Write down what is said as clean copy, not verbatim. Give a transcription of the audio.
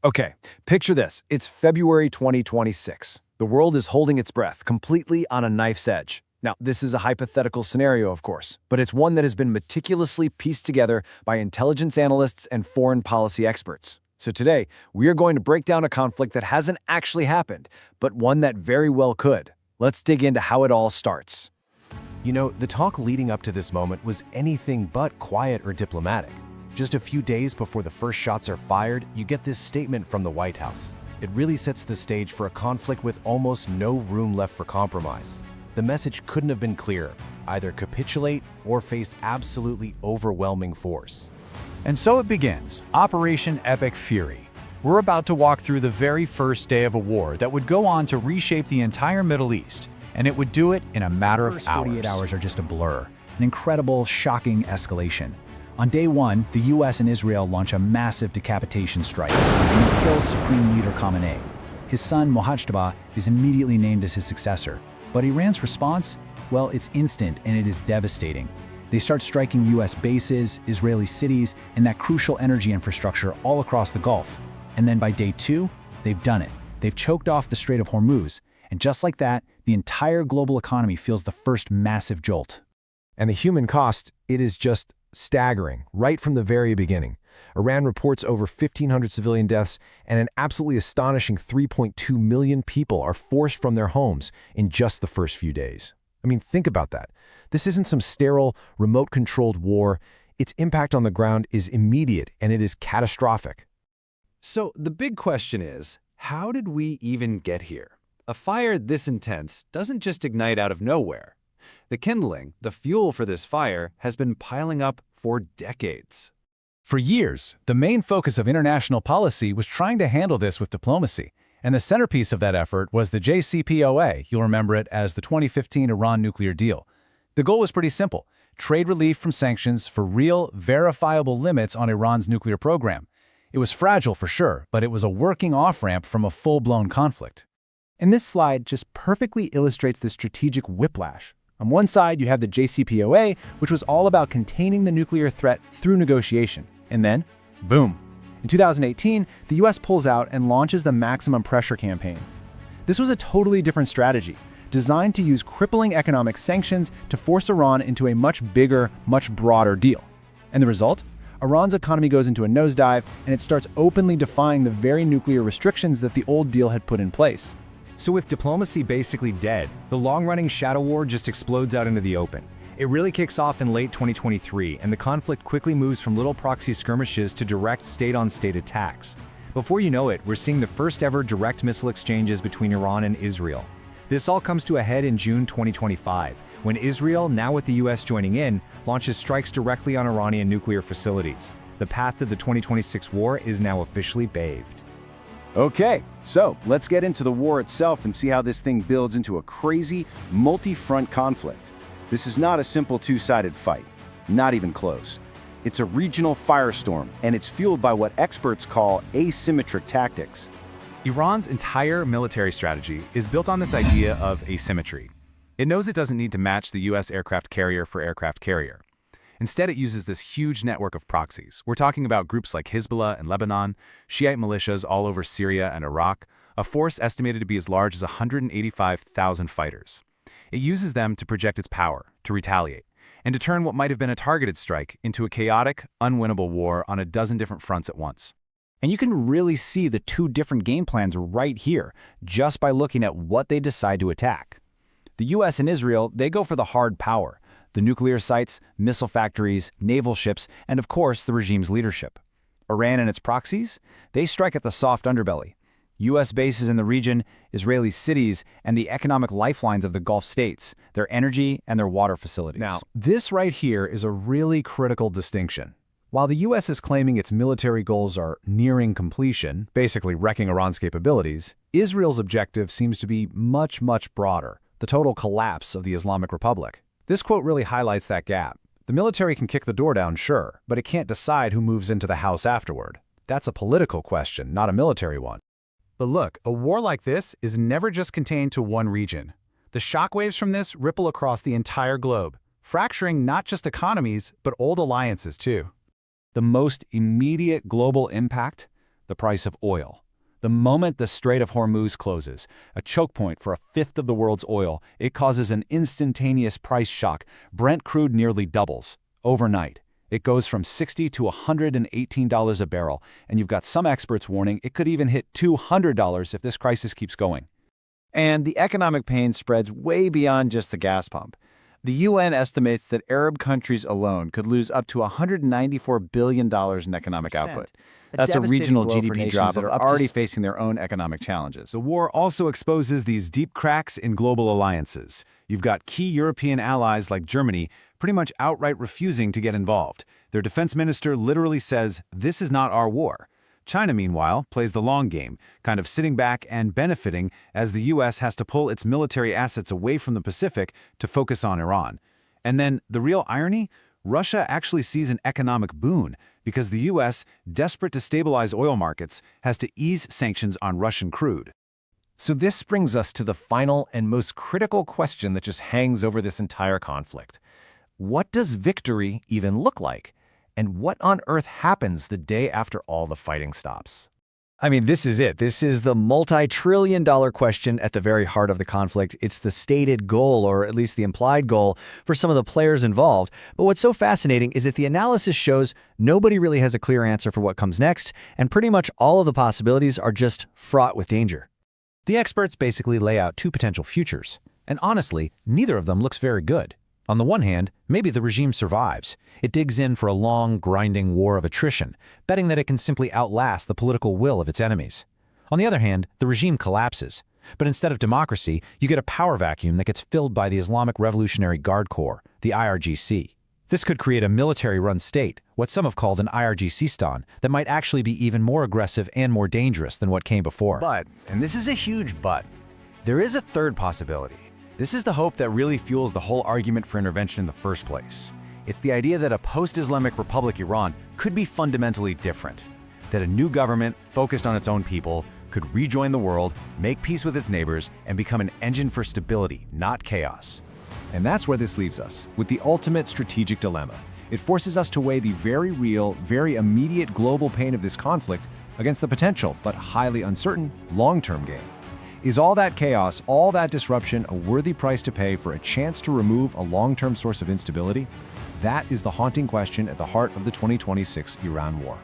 Okay, picture this. It's February 2026. The world is holding its breath, completely on a knife's edge. Now, this is a hypothetical scenario, of course, but it's one that has been meticulously pieced together by intelligence analysts and foreign policy experts. So today, we are going to break down a conflict that hasn't actually happened, but one that very well could. Let's dig into how it all starts. You know, the talk leading up to this moment was anything but quiet or diplomatic. Just a few days before the first shots are fired, you get this statement from the White House. It really sets the stage for a conflict with almost no room left for compromise. The message couldn't have been clearer: either capitulate or face absolutely overwhelming force. And so it begins, Operation Epic Fury. We're about to walk through the very first day of a war that would go on to reshape the entire Middle East, and it would do it in a matter of hours. 48 hours are just a blur, an incredible, shocking escalation. On day one, the U.S. and Israel launch a massive decapitation strike, and they kill Supreme Leader Khamenei. His son, Mojtaba, is immediately named as his successor. But Iran's response? Well, it's instant and it is devastating. They start striking U.S. bases, Israeli cities, and that crucial energy infrastructure all across the Gulf. And then by day two, they've done it. They've choked off the Strait of Hormuz. And just like that, the entire global economy feels the first massive jolt. And the human cost, it is just staggering, right from the very beginning. Iran reports over 1,500 civilian deaths, and an absolutely astonishing 3.2 million people are forced from their homes in just the first few days. I mean, think about that. This isn't some sterile, remote-controlled war. Its impact on the ground is immediate, and it is catastrophic. So the big question is, how did we even get here? A fire this intense doesn't just ignite out of nowhere. The kindling, the fuel for this fire, has been piling up for decades. For years, the main focus of international policy was trying to handle this with diplomacy, and the centerpiece of that effort was the JCPOA. You'll remember it as the 2015 Iran nuclear deal. The goal was pretty simple: trade relief from sanctions for real, verifiable limits on Iran's nuclear program. It was fragile for sure, but it was a working off-ramp from a full-blown conflict. And this slide just perfectly illustrates the strategic whiplash. On one side, you have the JCPOA, which was all about containing the nuclear threat through negotiation. And then, boom. In 2018, the U.S. pulls out and launches the Maximum Pressure Campaign. This was a totally different strategy, designed to use crippling economic sanctions to force Iran into a much bigger, much broader deal. And the result? Iran's economy goes into a nosedive, and it starts openly defying the very nuclear restrictions that the old deal had put in place. So with diplomacy basically dead, the long-running shadow war just explodes out into the open. It really kicks off in late 2023, and the conflict quickly moves from little proxy skirmishes to direct state-on-state attacks. Before you know it, we're seeing the first ever direct missile exchanges between Iran and Israel. This all comes to a head in June 2025, when Israel, now with the US joining in, launches strikes directly on Iranian nuclear facilities. The path to the 2026 war is now officially paved. Okay, so let's get into the war itself and see how this thing builds into a crazy, multi-front conflict. This is not a simple two-sided fight, not even close. It's a regional firestorm, and it's fueled by what experts call asymmetric tactics. Iran's entire military strategy is built on this idea of asymmetry. It knows it doesn't need to match the US aircraft carrier for aircraft carrier. Instead, it uses this huge network of proxies. We're talking about groups like Hezbollah in Lebanon, Shiite militias all over Syria and Iraq, a force estimated to be as large as 185,000 fighters. It uses them to project its power, to retaliate, and to turn what might have been a targeted strike into a chaotic, unwinnable war on a dozen different fronts at once. And you can really see the two different game plans right here, just by looking at what they decide to attack. The U.S. and Israel, they go for the hard power: the nuclear sites, missile factories, naval ships, and of course the regime's leadership. Iran and its proxies, they strike at the soft underbelly: U.S. bases in the region, Israeli cities, and the economic lifelines of the Gulf states, their energy and their water facilities. Now, this right here is a really critical distinction. While the U.S. is claiming its military goals are nearing completion, basically wrecking Iran's capabilities, Israel's objective seems to be much, much broader: the total collapse of the Islamic Republic. This quote really highlights that gap. The military can kick the door down, sure, but it can't decide who moves into the house afterward. That's a political question, not a military one. But look, a war like this is never just contained to one region. The shockwaves from this ripple across the entire globe, fracturing not just economies, but old alliances too. The most immediate global impact: the price of oil. The moment the Strait of Hormuz closes, a choke point for a fifth of the world's oil, it causes an instantaneous price shock. Brent crude nearly doubles overnight. It goes from $60 to $118 a barrel, and you've got some experts warning it could even hit $200 if this crisis keeps going. And the economic pain spreads way beyond just the gas pump. The UN estimates that Arab countries alone could lose up to $194 billion in economic output. That's a regional GDP drop that are already facing their own economic challenges. The war also exposes these deep cracks in global alliances. You've got key European allies like Germany pretty much outright refusing to get involved. Their defense minister literally says, "This is not our war." China, meanwhile, plays the long game, kind of sitting back and benefiting as the U.S. has to pull its military assets away from the Pacific to focus on Iran. And then, the real irony? Russia actually sees an economic boon because the U.S., desperate to stabilize oil markets, has to ease sanctions on Russian crude. So this brings us to the final and most critical question that just hangs over this entire conflict. What does victory even look like? And what on earth happens the day after all the fighting stops? I mean, this is it. This is the multi-trillion-dollar question at the very heart of the conflict. It's the stated goal, or at least the implied goal, for some of the players involved. But what's so fascinating is that the analysis shows nobody really has a clear answer for what comes next, and pretty much all of the possibilities are just fraught with danger. The experts basically lay out two potential futures, and honestly, neither of them looks very good. On the one hand, maybe the regime survives. It digs in for a long, grinding war of attrition, betting that it can simply outlast the political will of its enemies. On the other hand, the regime collapses. But instead of democracy, you get a power vacuum that gets filled by the Islamic Revolutionary Guard Corps, the IRGC. This could create a military-run state, what some have called an IRGC-stan, that might actually be even more aggressive and more dangerous than what came before. But, and this is a huge but, there is a third possibility. This is the hope that really fuels the whole argument for intervention in the first place. It's the idea that a post-Islamic Republic Iran could be fundamentally different. That a new government, focused on its own people, could rejoin the world, make peace with its neighbors, and become an engine for stability, not chaos. And that's where this leaves us, with the ultimate strategic dilemma. It forces us to weigh the very real, very immediate global pain of this conflict against the potential, but highly uncertain, long-term gain. Is all that chaos, all that disruption, a worthy price to pay for a chance to remove a long-term source of instability? That is the haunting question at the heart of the 2026 Iran war.